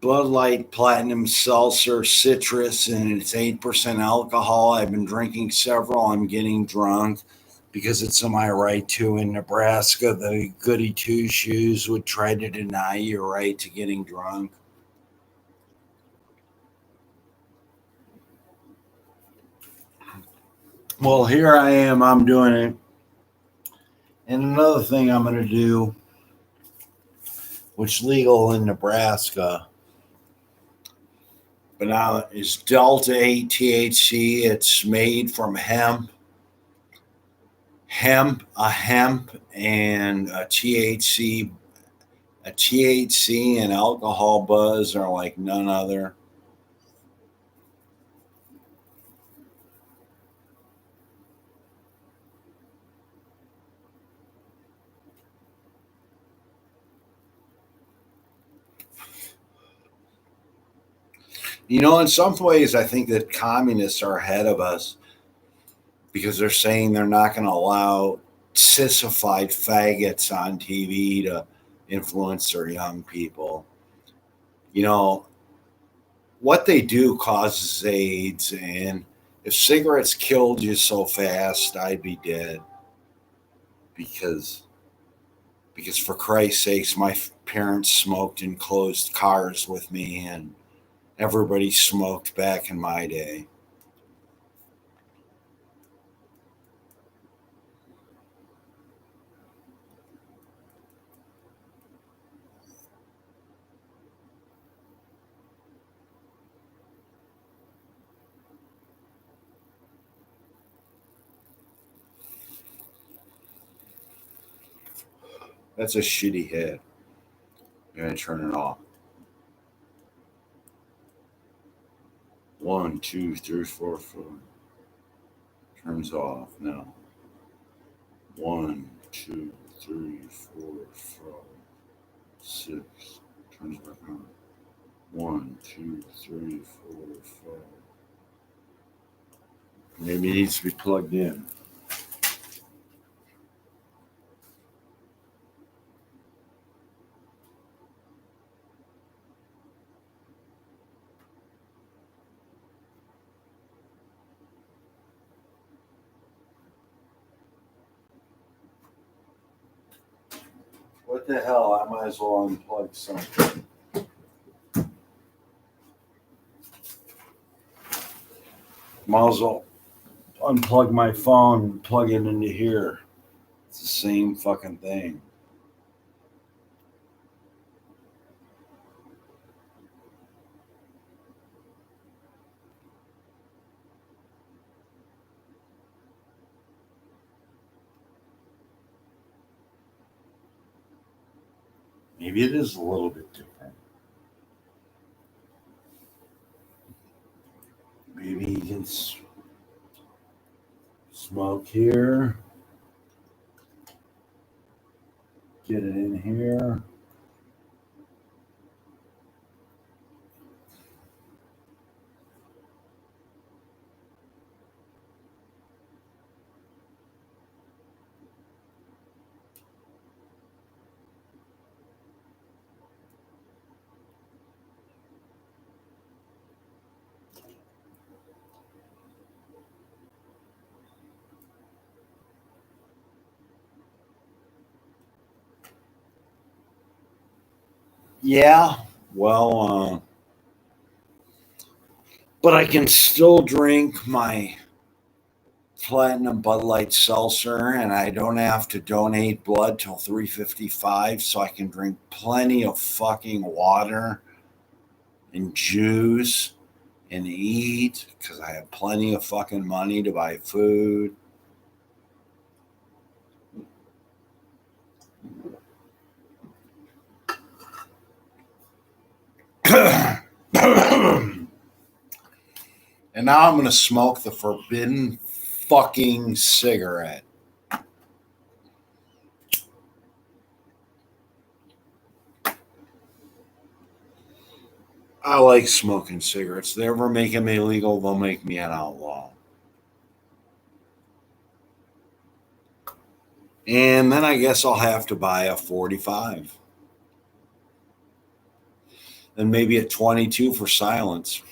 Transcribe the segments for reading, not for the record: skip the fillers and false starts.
Bud Light Platinum Seltzer Citrus, and it's 8% alcohol. I've been drinking several. I'm getting drunk because it's on my right to. In Nebraska, the goody two shoes would try to deny your right to getting drunk. Well, here I am. I'm doing it. And another thing I'm going to do, which legal in Nebraska, but now is Delta 8 THC. It's made from hemp and a THC and alcohol buzz are like none other. In some ways, I think that communists are ahead of us because they're saying they're not going to allow sissified faggots on TV to influence their young people. You know, what they do causes AIDS, and if cigarettes killed you so fast, I'd be dead because for Christ's sakes, my parents smoked in closed cars with me, and everybody smoked back in my day. That's a shitty head. I'm gonna turn it off. 1, 2, 3, 4, 5. Turns off now. 1, 2, 3, 4, 5, 6. Turns back on. 1, 2, 3, 4, 5. Maybe it needs to be plugged in. What the hell? I might as well unplug something. Might as well unplug my phone and plug it into here. It's the same fucking thing. Maybe it is a little bit different. Maybe you can smoke here, get it in here. Yeah, well, but I can still drink my platinum Bud Light seltzer, and I don't have to donate blood till 3:55, so I can drink plenty of fucking water and juice and eat because I have plenty of fucking money to buy food. And now I'm gonna smoke the forbidden fucking cigarette. I like smoking cigarettes. They ever make them illegal, they'll make me an outlaw. And then I guess I'll have to buy a 45. and maybe at 22 for silence.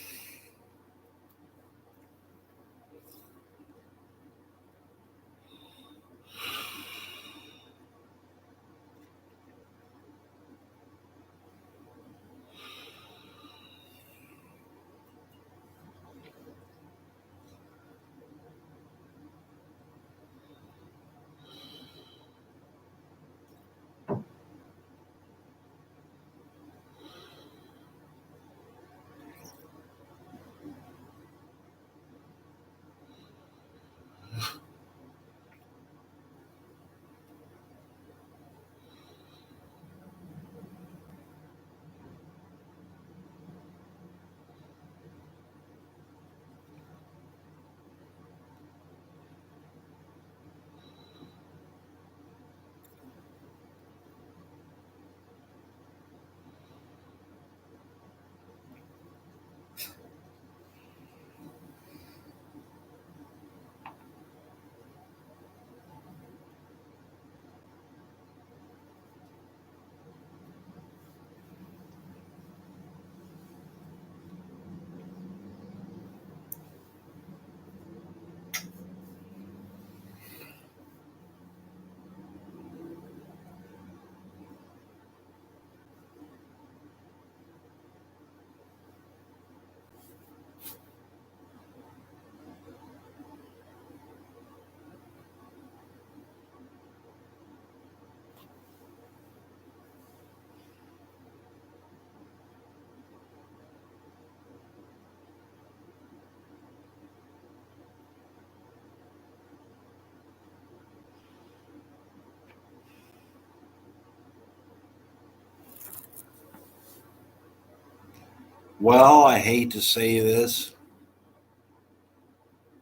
Well, I hate to say this,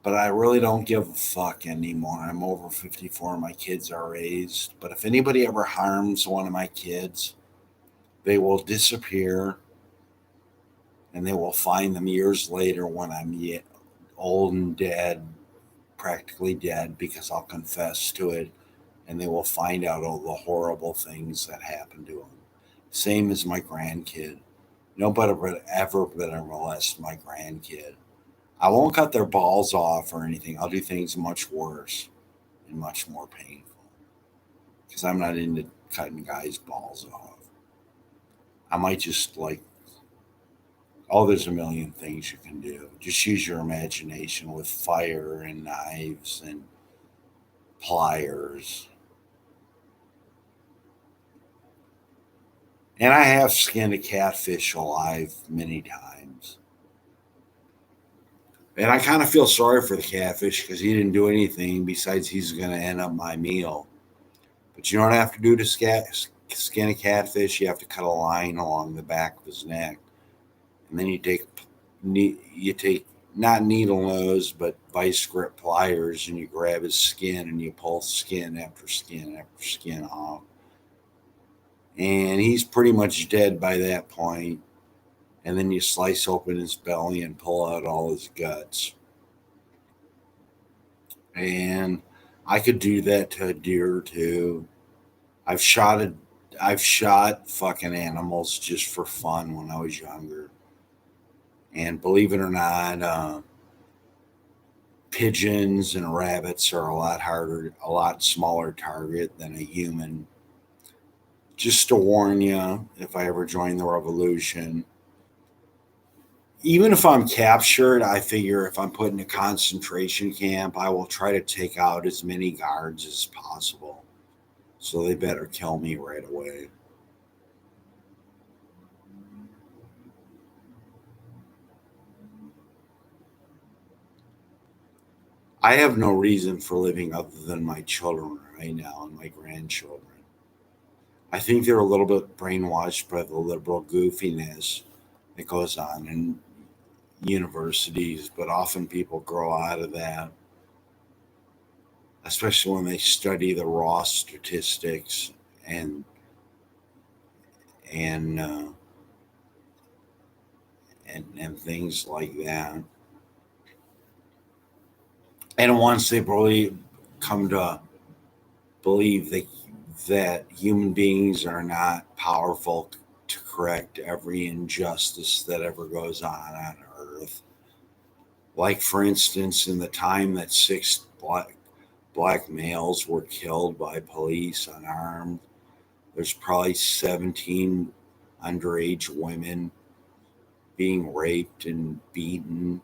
but I really don't give a fuck anymore. I'm over 54. My kids are raised. But if anybody ever harms one of my kids, they will disappear and they will find them years later when I'm old and dead, practically dead, because I'll confess to it. And they will find out all the horrible things that happened to them. Same as my grandkid. Nobody would ever better molest my grandkid. I won't cut their balls off or anything. I'll do things much worse and much more painful because I'm not into cutting guys' balls off. I might just like, oh, there's a million things you can do. Just use your imagination with fire and knives and pliers. And I have skinned a catfish alive many times. And I kind of feel sorry for the catfish because he didn't do anything besides he's going to end up my meal. But you don't have to do to skin a catfish. You have to cut a line along the back of his neck, and then you take not needle nose but vice grip pliers, and you grab his skin and you pull skin after skin after skin off. And he's pretty much dead by that point. And then you slice open his belly and pull out all his guts. And I could do that to a deer too. I've shot a, I've shot fucking animals just for fun when I was younger, and believe it or not, pigeons and rabbits are a lot smaller target than a human. Just to warn you, if I ever join the revolution, even if I'm captured, I figure if I'm put in a concentration camp, I will try to take out as many guards as possible. So they better kill me right away. I have no reason for living other than my children right now and my grandchildren. I think they're a little bit brainwashed by the liberal goofiness that goes on in universities, but often people grow out of that, especially when they study the raw statistics and and uh, and things like that. And once they really come to believe that human beings are not powerful to correct every injustice that ever goes on Earth. Like, for instance, in the time that six black males were killed by police unarmed, there's probably 17 underage women being raped and beaten.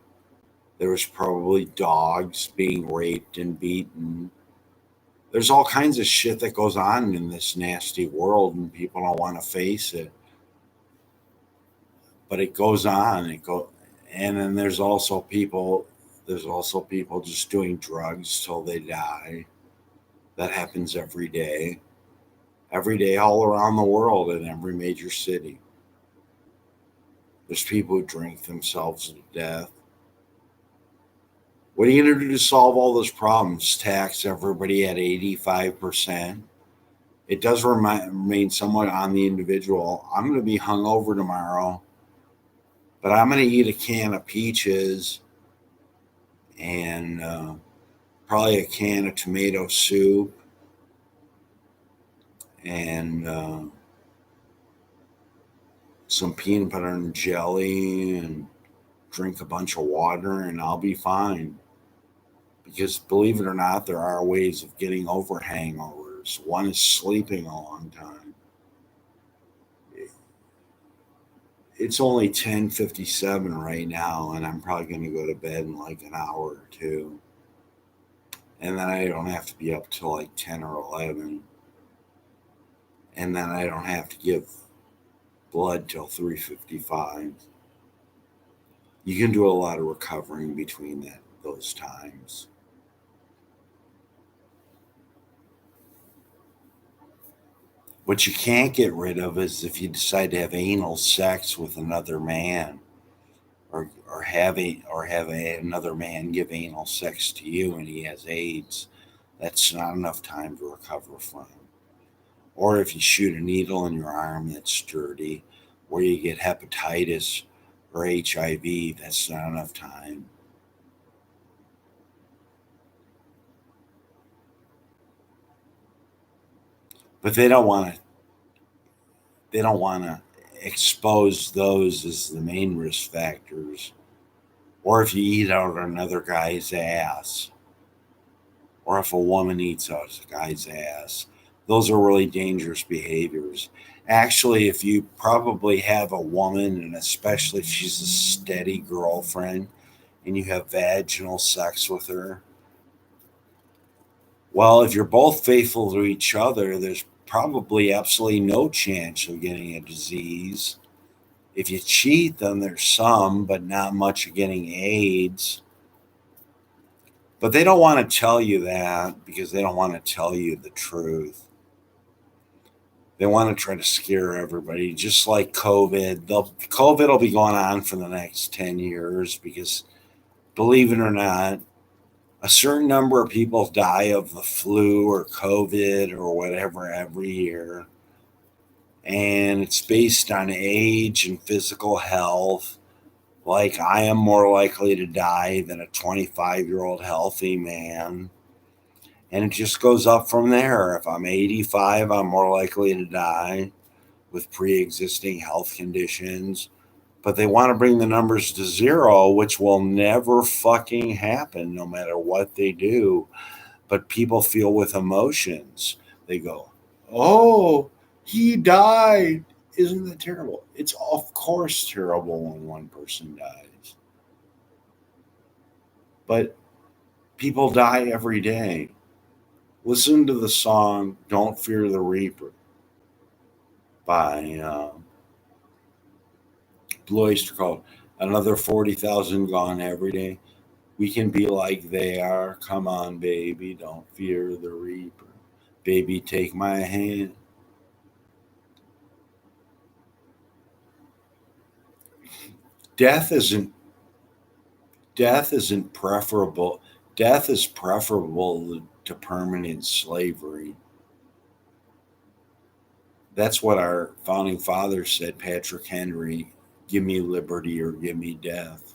There was probably dogs being raped and beaten. There's all kinds of shit that goes on in this nasty world, and people don't want to face it. But it goes on. And then there's also people. There's also people just doing drugs till they die. That happens every day, all around the world, in every major city. There's people who drink themselves to death. What are you going to do to solve all those problems? Tax everybody at 85%? It does remain somewhat on the individual. I'm going to be hungover tomorrow, but I'm going to eat a can of peaches and probably a can of tomato soup and some peanut butter and jelly and drink a bunch of water, and I'll be fine. Because believe it or not, there are ways of getting over hangovers. One is sleeping a long time. It's only 10:57 right now, and I'm probably going to go to bed in like an hour or two. And then I don't have to be up till like 10 or 11. And then I don't have to give blood till 3:55. You can do a lot of recovering between those times. What you can't get rid of is if you decide to have anal sex with another man, or have another man give anal sex to you and he has AIDS. That's not enough time to recover from. Or if you shoot a needle in your arm that's dirty, or you get hepatitis or HIV, that's not enough time. But they don't want to expose those as the main risk factors. Or if you eat out another guy's ass, or if a woman eats out a guy's ass, those are really dangerous behaviors. Actually, if you probably have a woman, and especially if she's a steady girlfriend, and you have vaginal sex with her, well, if you're both faithful to each other, there's probably absolutely no chance of getting a disease. If you cheat, then there's some, but not much of getting AIDS. But they don't want to tell you that because they don't want to tell you the truth. They want to try to scare everybody, just like COVID. COVID will be going on for the next 10 years because, believe it or not, a certain number of people die of the flu or COVID or whatever every year. And it's based on age and physical health. Like, I am more likely to die than a 25-year-old healthy man. And it just goes up from there. If I'm 85, I'm more likely to die with pre existing health conditions. But they want to bring the numbers to zero, which will never fucking happen no matter what they do. But people feel with emotions. They go, oh, he died. Isn't that terrible? It's of course terrible when one person dies. But people die every day. Listen to the song Don't Fear the Reaper by Blue Oyster Cult. Another 40,000 gone every day. We can be like they are. Come on, baby. Don't fear the Reaper. Baby, take my hand. Death isn't death isn't preferable. Death is preferable to permanent slavery. That's what our founding fathers said, Patrick Henry, give me liberty or give me death.